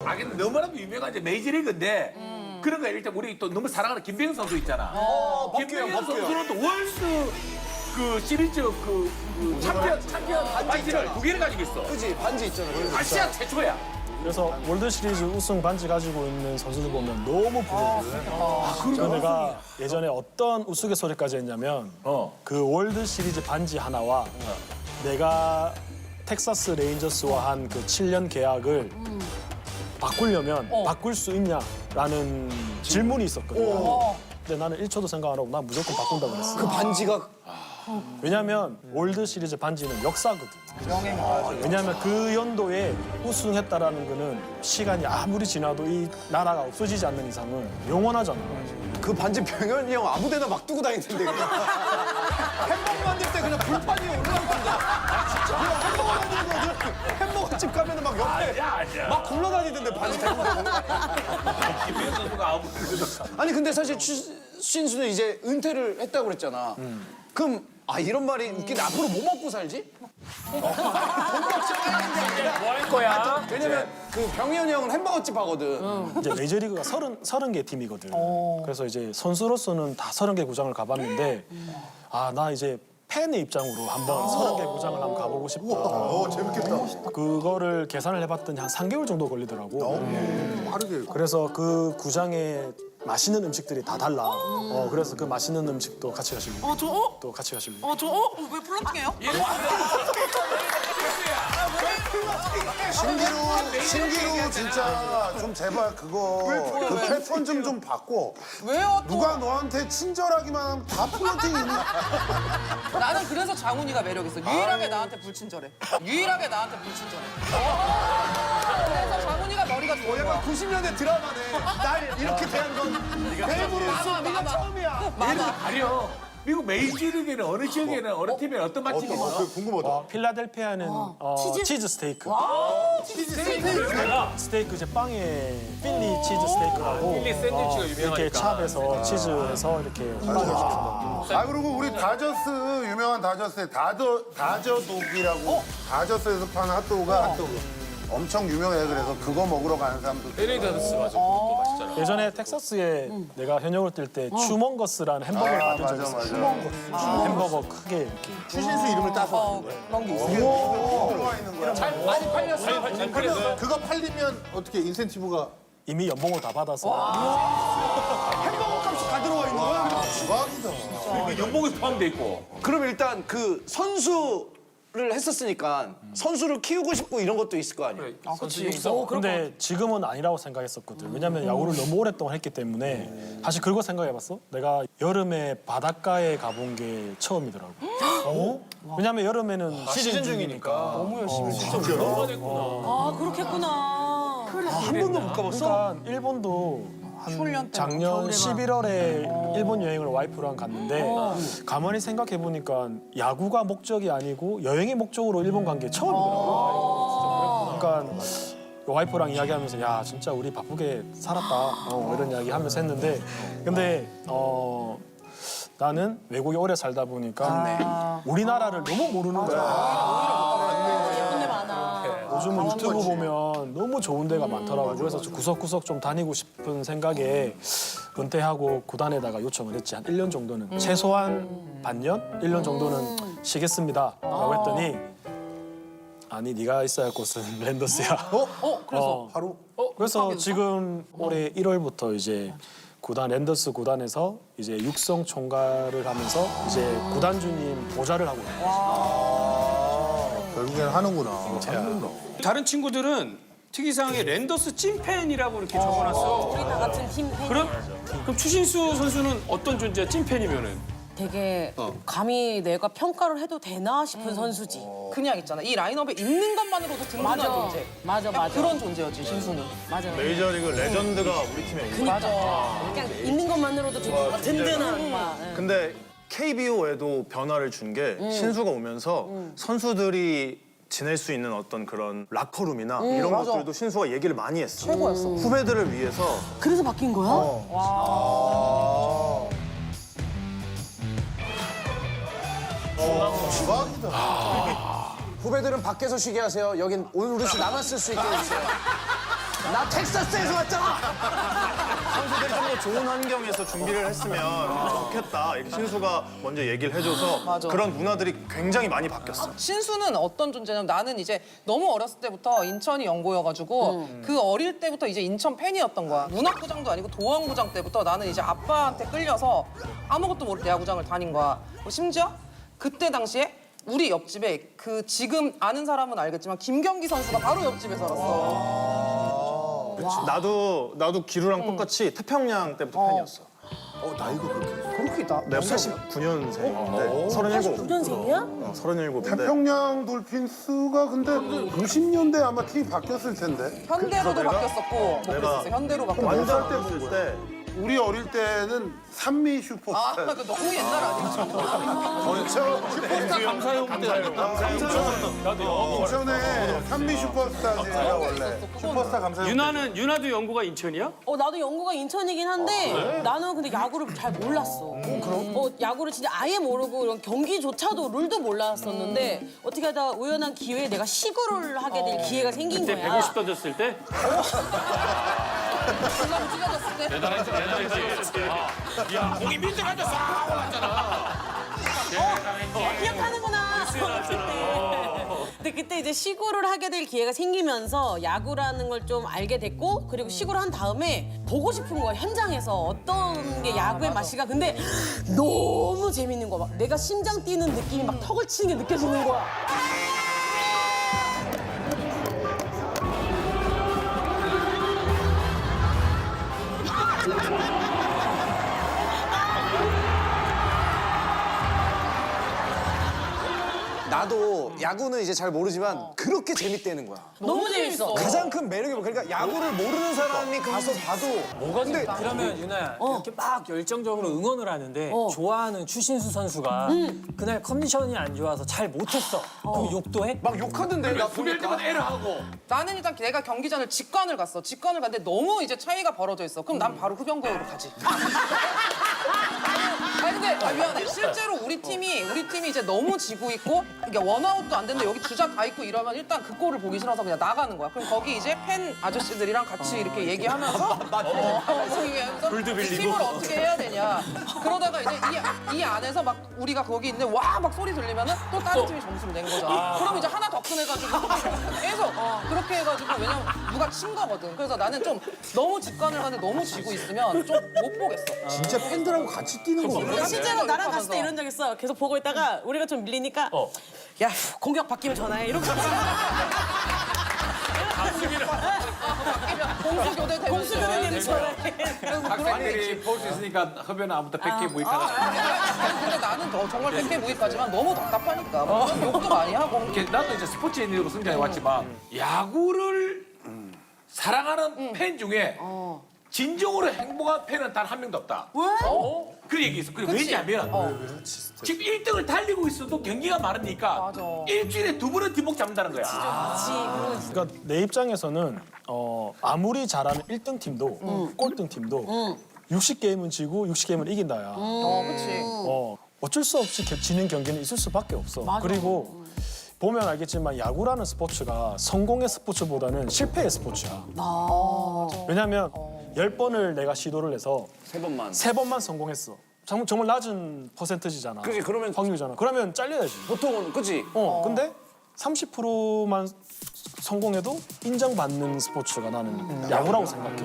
아, 근데 너무나도 유명한 이제 메이저리그인데 그런 거 일단 우리 또 너무 사랑하는 김병현 선수 있잖아. 김병현 선수는 또 월스 그 시리즈 그 챔피언 반지를 2개를 가지고 있어. 그지 반지 있잖아. 아시아 최초야. 그래서 월드 시리즈 우승 반지 가지고 있는 선수들 보면 너무 부러워요. 그 내가 예전에 어떤 우스갯소리까지 했냐면 그 월드 시리즈 반지 하나와 내가 텍사스 레인저스와 한 그 7년 계약을 바꾸려면 바꿀 수 있냐라는 질문이 있었거든요. 근데 나는 1초도 생각 안 하고 난 무조건 바꾼다고 그랬어. 그 반지가 왜냐면 월드 시리즈 반지는 역사거든. 왜냐면 그 연도에 우승했다라는 거는 시간이 아무리 지나도 이 나라가 없어지지 않는 이상은 영원하잖아. 그 반지 병현이 형 아무데나 막 두고 다니던데 그냥. 햄버거 만들 때 그냥 불판 위에 올라가던데. 진짜 그냥 햄버거 만드는 거들 햄버거집 가면은 막 옆에 막 굴러다니던데 반지 들고. 김병현 선수가 아무 아니 근데 사실 추신수는 이제 은퇴를 했다고 그랬잖아. 그럼 아 이런 말이 웃긴데 앞으로 뭐 먹고 살지? 뭐 할 거야? 왜냐면 그 병현이 형은 햄버거집 하거든. 이제 메이저리그가 30개 팀이거든. 그래서 이제 선수로서는 다 30개 구장을 가봤는데 아, 나 이제 팬의 입장으로 한번 30개 구장을 한번 가보고 싶다. 재밌겠다. 그거를 계산을 해봤더니 한 3개월 정도 걸리더라고. 빠르게. 그래서 그 구장에 맛있는 음식들이 다 달라. 그래서 그 맛있는 음식도 같이 가실래? 또 같이 가실래? 왜 플러팅해요? 신기루 진짜 좀 제발 그거 그 패턴 좀 바꿔. 왜요? 또? 누가 너한테 친절하기만 하면 다 플러팅이니? 나는 그래서 장훈이가 매력 있어. 유일하게 나한테 불친절해. 유일하게 나한테 불친절해. 그래서 장훈이가 머리가 좋은 거야. 90년대 드라마네. 날 이렇게 대한 건 벨브루스 네가 처음이야. 가려. 미국 메이저리그에는 어느 지역에는 어느 팀에 어떤 맛집이 있어? 궁금하다. 필라델피아는 치즈 스테이크. 스테이크 이제 빵에 필리 치즈 스테이크라고 필리 샌드위치가 이렇게 유명하니까. 찹에서 치즈해서 이렇게 빵에 주신다고. 아 그리고 우리 다저스 유명한 다저스에 다저독이라고 다저스에서 파는 핫도그가 엄청 유명해. 그래서 그거 먹으러 가는 사람도 LA 다저스 맞아. 그것도 맛있잖아. 예전에 텍사스에 내가 현역을 뛸 때 추먼거스라는 햄버거를 만든 적이 있어. 맞아. 햄버거 크게 이렇게. 추신수 이름을 따서 그런 게 있어. 들어와 있는 거야. 잘 많이 팔렸어. 그래서 그거 팔리면 어떻게 인센티브가 이미 연봉을 다 받아서 햄버거 값이 다 들어와 있는 거야. 대박이다. 연봉이 포함돼 있고. 그럼 일단 그 선수를 했었으니까 선수를 키우고 싶고 이런 것도 있을 거 아니야. 그렇지. 육성. 근데 지금은 아니라고 생각했었거든. 왜냐면 야구를 너무 오랫동안 했기 때문에 사실 그거 생각해봤어? 내가 여름에 바닷가에 가본 게 처음이더라고. 왜냐면 여름에는 시즌 중이니까. 너무 열심히 했어. 아, 그렇겠구나. 한 번도 못 가봤어? 그러니까 일본도 훈련 때 작년 11월에 일본 여행을 와이프랑 갔는데 가만히 생각해 보니까 야구가 목적이 아니고 여행의 목적으로 일본 간 게 처음이더라고요. 그러니까 와이프랑 이야기하면서 야 진짜 우리 바쁘게 살았다 이런 이야기 하면서 했는데 근데 나는 외국에 오래 살다 보니까 우리나라를 너무 모르는 거야. 예쁜 데 많아. 요즘은 유튜브 보면 너무 좋은 데가 많더라고요. 그래서 구석구석 좀 다니고 싶은 생각에 은퇴하고 구단에다가 요청을 했지. 한 1년 정도는 최소한 반년? 1년 정도는 쉬겠습니다. 라고 했더니 아니 네가 있어야 할 곳은 랜더스야. 그래서 바로 그래서 지금 올해 1월부터 이제 구단 랜더스 구단에서 이제 육성 총괄을 하면서 이제 구단주님 보좌를 하고 있어요. 결국엔 하는구나. 다른 친구들은 특이사항에 랜더스 찐팬이라고 이렇게 적어놨어. 우리 다 같은 팀 팬이 그럼 추신수 선수는 어떤 존재야? 찐팬이면은? 되게 감히 내가 평가를 해도 되나 싶은 선수지. 그냥 있잖아. 이 라인업에 있는 것만으로도 든든한 맞아. 존재. 맞아, 약간 맞아. 그런 존재였지, 신수는. 맞아. 메이저리그 레전드가 우리 팀에 있고 그냥 있는 것만으로도 되게 든든한. 막, 예. 근데 KBO에도 변화를 준 게 신수가 오면서 선수들이 지낼 수 있는 어떤 그런 라커룸이나 이런 것들도 신수가 얘기를 많이 했어. 최고였어. 후배들을 위해서 그래서 바뀐 거야? 대박이다. 후배들은 밖에서 쉬게 하세요. 여긴 오늘 우리 남았을 수 있게 해주세요. 나 텍사스에서 왔잖아. 선수들이 좀 더 좋은 환경에서 준비를 했으면 좋겠다. 이렇게 신수가 먼저 얘기를 해줘서 맞아. 그런 문화들이 굉장히 많이 바뀌었어. 신수는 어떤 존재냐면 나는 이제 너무 어렸을 때부터 인천이 연고여가지고 그 어릴 때부터 이제 인천 팬이었던 거야. 문학부장도 아니고 도항부장 때부터 나는 이제 아빠한테 끌려서 아무것도 모를 때 야구장을 다닌 거야. 그리고 심지어 그때 당시에 우리 옆집에 그 지금 아는 사람은 알겠지만 김경기 선수가 바로 옆집에 살았어. 나도 기루랑 똑같이 태평양 때부터 팬이었어. 그렇게 나 내가 89년생인데 37. 9년생이야? 37인데 태평양 돌핀스가 근데 90년대 아마 팀이 바뀌었을 텐데. 현대로도 내가- 바뀌었었고 뭐 내가 그랬었어. 현대로 바뀌었어. 완전 어렸을 때 우리 어릴 때는 산미 슈퍼스타. 아, 그 너무 옛날 아니야? 슈퍼스타 감사용 때 인천에 산미 슈퍼스타즈가 원래. 슈퍼스타 감사용. 유나도 연고가 인천이야? 나도 연고가 인천이긴 한데 나는 근데 야구를 잘 몰랐어. 그럼? 야구를 진짜 아예 모르고 이런 경기조차도 룰도 몰랐었는데 어떻게 하다 우연한 기회에 내가 시구를 하게 될 기회가 생긴 그때 거야. 150 던졌을 때? 불나무 찢어졌을 때. 대단했지. 야, 공이 밑에 가서 싹 올랐잖아. 기억하는구나. 근데 그때 이제 시구를 하게 될 기회가 생기면서 야구라는 걸 좀 알게 됐고 그리고 시구를 한 다음에 보고 싶은 거야 현장에서 어떤 게 야구의 맛이가 근데 너무 재밌는 거야 막 내가 심장 뛰는 느낌이 막 턱을 치는 게 느껴지는 거야. 나도 야구는 이제 잘 모르지만 그렇게 재밌다는 거야. 너무 재밌어. 가장 큰 매력이 뭐 그러니까 야구를 모르는 사람이 가서 봐도 근데 그러면 유나야 이렇게 막 열정적으로 응원을 하는데 좋아하는 추신수 선수가 그날 컨디션이 안 좋아서 잘 못했어. 그럼 욕도 해? 막 욕하던데 나 수비할 때마다 에러하고. 나는 일단 내가 경기 전에 직관을 갔어. 직관을 갔는데 너무 이제 차이가 벌어져 있어. 그럼 난 바로 흡연구역으로 가지. 아니 근데 미안해. 실제로 우리 팀이 이제 너무 지고 있고 이게 원아웃도 안 됐는데 여기 주자 다 있고 이러면 일단 그 골을 보기 싫어서 그냥 나가는 거야. 그럼 거기 이제 팬 아저씨들이랑 같이 이렇게 얘기하면서 이 팀을 어떻게 해야 되냐. 그러다가 이제 이 안에서 막 우리가 거기 있는데 와 막 소리 들리면은 또 다른 팀이 점수를 낸 거잖아. 그럼 이제 하나 더 큰해가지고 계속 그렇게 해가지고 왜냐면 누가 친 거거든. 그래서 나는 좀 너무 직관을 하는데 너무 지고 있으면 좀 못 보겠어. 진짜 팬들하고 같이 뛰는 거. 실제로 나랑 갔을 때 이런 적 있어. 계속 보고 있다가 우리가 좀 밀리니까 야 공격 바뀌면 전화해 이러고 공수교대 되면 공수교대님 전화해. 학생들이 볼 수 있으니까 흡연 아무튼 100개 무익하다. 아니 근데 나는 정말 100개 무익하지만 너무 답답하니까 욕도 많이 하고 이렇게 나도 이제 스포츠 인으로 성장해 왔지만 야구를 사랑하는 팬 중에 진정으로 행복한 팬은 단 한 명도 없다. 왜? 그 얘기 있어. 그리고 왜냐면 지금 1등을 달리고 있어도 경기가 많으니까 맞아. 일주일에 2번은 뒷목 잡는다는 거야. 그러니까 내 입장에서는 아무리 잘하는 1등 팀도 꼴등 팀도 60게임은 지고 60게임은 이긴다야. 그치. 어쩔 수 없이 지는 경기는 있을 수밖에 없어. 그리고 보면 알겠지만 야구라는 스포츠가 성공의 스포츠보다는 실패의 스포츠야. 왜냐면 10번을 내가 시도를 해서 세 번만 성공했어. 정말 낮은 퍼센트지잖아. 그치, 그러면- 확률이잖아. 그러면 잘려야지. 보통은 그치? 근데 30%만 성공해도 인정받는 스포츠가 나는 야구라고 생각해.